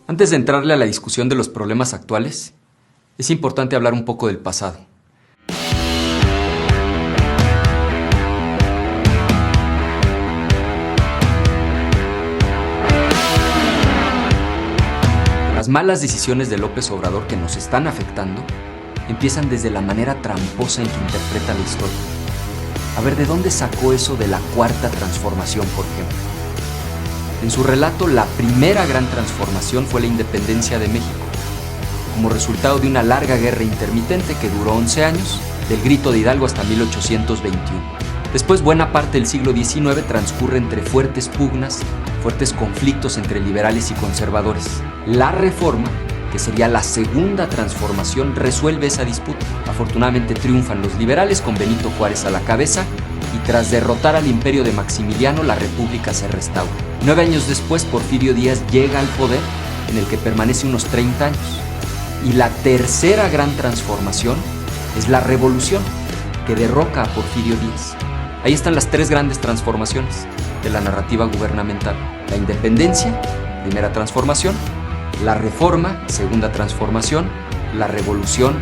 Antes de entrarle a la discusión de los problemas actuales, es importante hablar un poco del pasado. Las malas decisiones de López Obrador que nos están afectando empiezan desde la manera tramposa en que interpreta la historia. A ver, ¿de dónde sacó eso de la cuarta transformación, por ejemplo? En su relato, la primera gran transformación fue la independencia de México, como resultado de una larga guerra intermitente que duró 11 años, del Grito de Hidalgo hasta 1821. Después, buena parte del siglo XIX transcurre entre fuertes pugnas, fuertes conflictos entre liberales y conservadores. La Reforma, que sería la segunda transformación, resuelve esa disputa. Afortunadamente triunfan los liberales con Benito Juárez a la cabeza y tras derrotar al imperio de Maximiliano, la República se restaura. 9 años después, Porfirio Díaz llega al poder, en el que permanece unos 30 años. Y la tercera gran transformación es la Revolución, que derroca a Porfirio Díaz. Ahí están las tres grandes transformaciones de la narrativa gubernamental. La independencia, primera transformación; la Reforma, segunda transformación; la Revolución,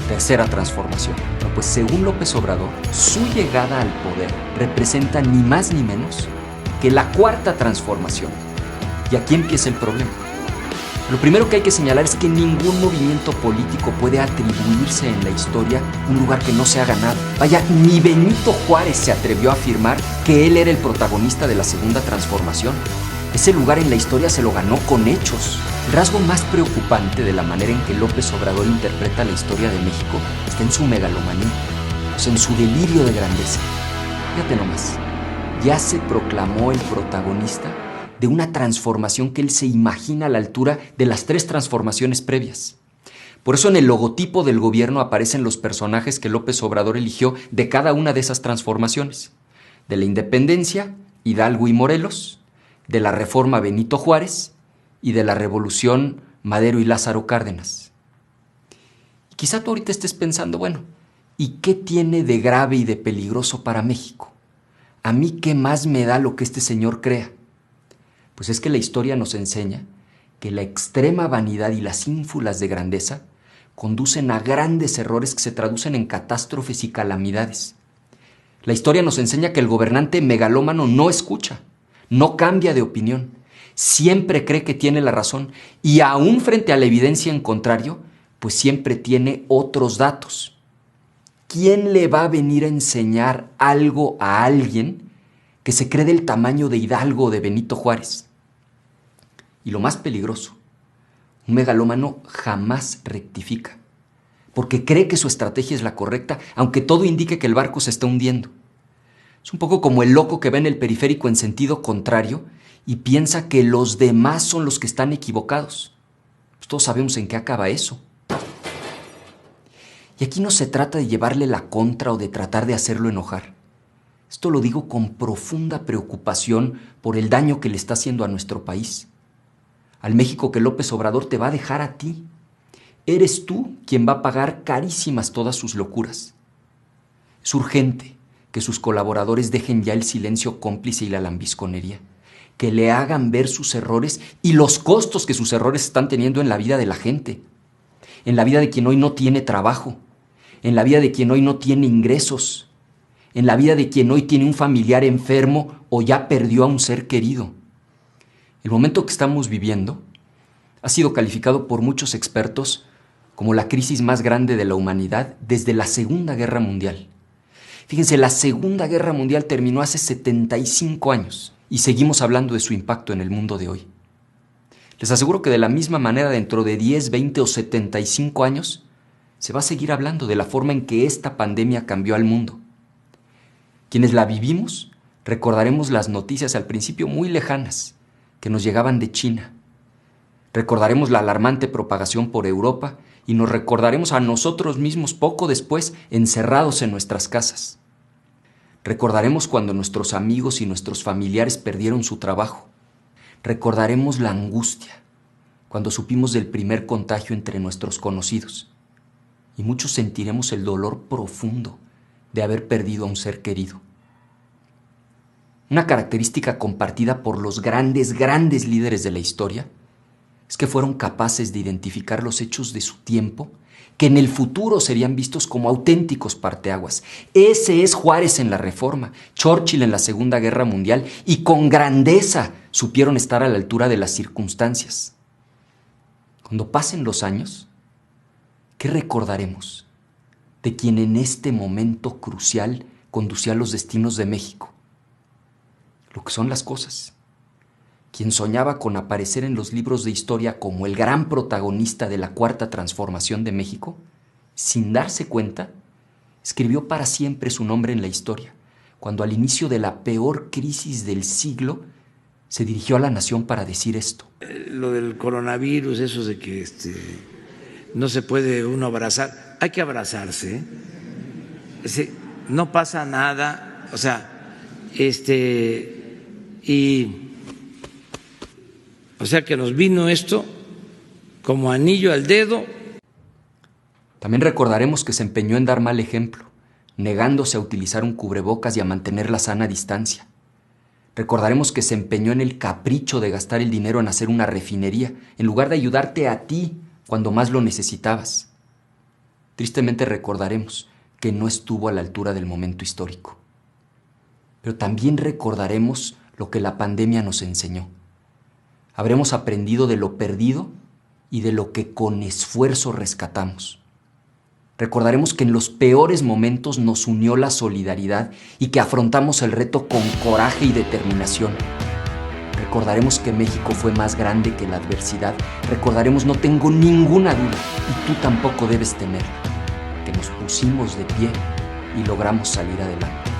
tercera transformación. Bueno, pues según López Obrador, su llegada al poder representa ni más ni menos que la cuarta transformación. Y aquí empieza el problema. Lo primero que hay que señalar es que ningún movimiento político puede atribuirse en la historia un lugar que no se ha ganado. Vaya, ni Benito Juárez se atrevió a afirmar que él era el protagonista de la segunda transformación. Ese lugar en la historia se lo ganó con hechos. El rasgo más preocupante de la manera en que López Obrador interpreta la historia de México está en su megalomanía, o sea, en su delirio de grandeza. Fíjate nomás, ya se proclamó el protagonista de una transformación que él se imagina a la altura de las tres transformaciones previas. Por eso en el logotipo del gobierno aparecen los personajes que López Obrador eligió de cada una de esas transformaciones. De la independencia, Hidalgo y Morelos; de la Reforma, Benito Juárez; y de la Revolución, Madero y Lázaro Cárdenas. Y quizá tú ahorita estés pensando, bueno, ¿y qué tiene de grave y de peligroso para México? ¿A mí qué más me da lo que este señor crea? Pues es que la historia nos enseña que la extrema vanidad y las ínfulas de grandeza conducen a grandes errores que se traducen en catástrofes y calamidades. La historia nos enseña que el gobernante megalómano no escucha, no cambia de opinión, siempre cree que tiene la razón y aún frente a la evidencia en contrario, pues siempre tiene otros datos. ¿Quién le va a venir a enseñar algo a alguien que se cree del tamaño de Hidalgo o de Benito Juárez? Y lo más peligroso, un megalómano jamás rectifica, porque cree que su estrategia es la correcta, aunque todo indique que el barco se está hundiendo. Es un poco como el loco que va en el periférico en sentido contrario y piensa que los demás son los que están equivocados. Pues todos sabemos en qué acaba eso. Y aquí no se trata de llevarle la contra o de tratar de hacerlo enojar. Esto lo digo con profunda preocupación por el daño que le está haciendo a nuestro país. Al México que López Obrador te va a dejar a ti. Eres tú quien va a pagar carísimas todas sus locuras. Es urgente que sus colaboradores dejen ya el silencio cómplice y la lambisconería, que le hagan ver sus errores y los costos que sus errores están teniendo en la vida de la gente, en la vida de quien hoy no tiene trabajo, en la vida de quien hoy no tiene ingresos, en la vida de quien hoy tiene un familiar enfermo o ya perdió a un ser querido. El momento que estamos viviendo ha sido calificado por muchos expertos como la crisis más grande de la humanidad desde la Segunda Guerra Mundial. Fíjense, la Segunda Guerra Mundial terminó hace 75 años y seguimos hablando de su impacto en el mundo de hoy. Les aseguro que de la misma manera dentro de 10, 20 o 75 años se va a seguir hablando de la forma en que esta pandemia cambió al mundo. Quienes la vivimos recordaremos las noticias al principio muy lejanas que nos llegaban de China. Recordaremos la alarmante propagación por Europa y nos recordaremos a nosotros mismos poco después encerrados en nuestras casas. Recordaremos cuando nuestros amigos y nuestros familiares perdieron su trabajo. Recordaremos la angustia cuando supimos del primer contagio entre nuestros conocidos. Y muchos sentiremos el dolor profundo de haber perdido a un ser querido. Una característica compartida por los grandes líderes de la historia es que fueron capaces de identificar los hechos de su tiempo que en el futuro serían vistos como auténticos parteaguas. Ese es Juárez en la Reforma, Churchill en la Segunda Guerra Mundial, y con grandeza supieron estar a la altura de las circunstancias. Cuando pasen los años, ¿qué recordaremos de quien en este momento crucial conducía los destinos de México? Lo que son las cosas. Quien soñaba con aparecer en los libros de historia como el gran protagonista de la Cuarta Transformación de México, sin darse cuenta, escribió para siempre su nombre en la historia, cuando al inicio de la peor crisis del siglo se dirigió a la nación para decir esto. Lo del coronavirus, eso de que no se puede uno abrazar, hay que abrazarse, no pasa nada, o sea, o sea que nos vino esto como anillo al dedo. También recordaremos que se empeñó en dar mal ejemplo, negándose a utilizar un cubrebocas y a mantener la sana distancia. Recordaremos que se empeñó en el capricho de gastar el dinero en hacer una refinería, en lugar de ayudarte a ti cuando más lo necesitabas. Tristemente recordaremos que no estuvo a la altura del momento histórico. Pero también recordaremos lo que la pandemia nos enseñó. Habremos aprendido de lo perdido y de lo que con esfuerzo rescatamos. Recordaremos que en los peores momentos nos unió la solidaridad y que afrontamos el reto con coraje y determinación. Recordaremos que México fue más grande que la adversidad. Recordaremos, no tengo ninguna duda, y tú tampoco debes temerla, que nos pusimos de pie y logramos salir adelante.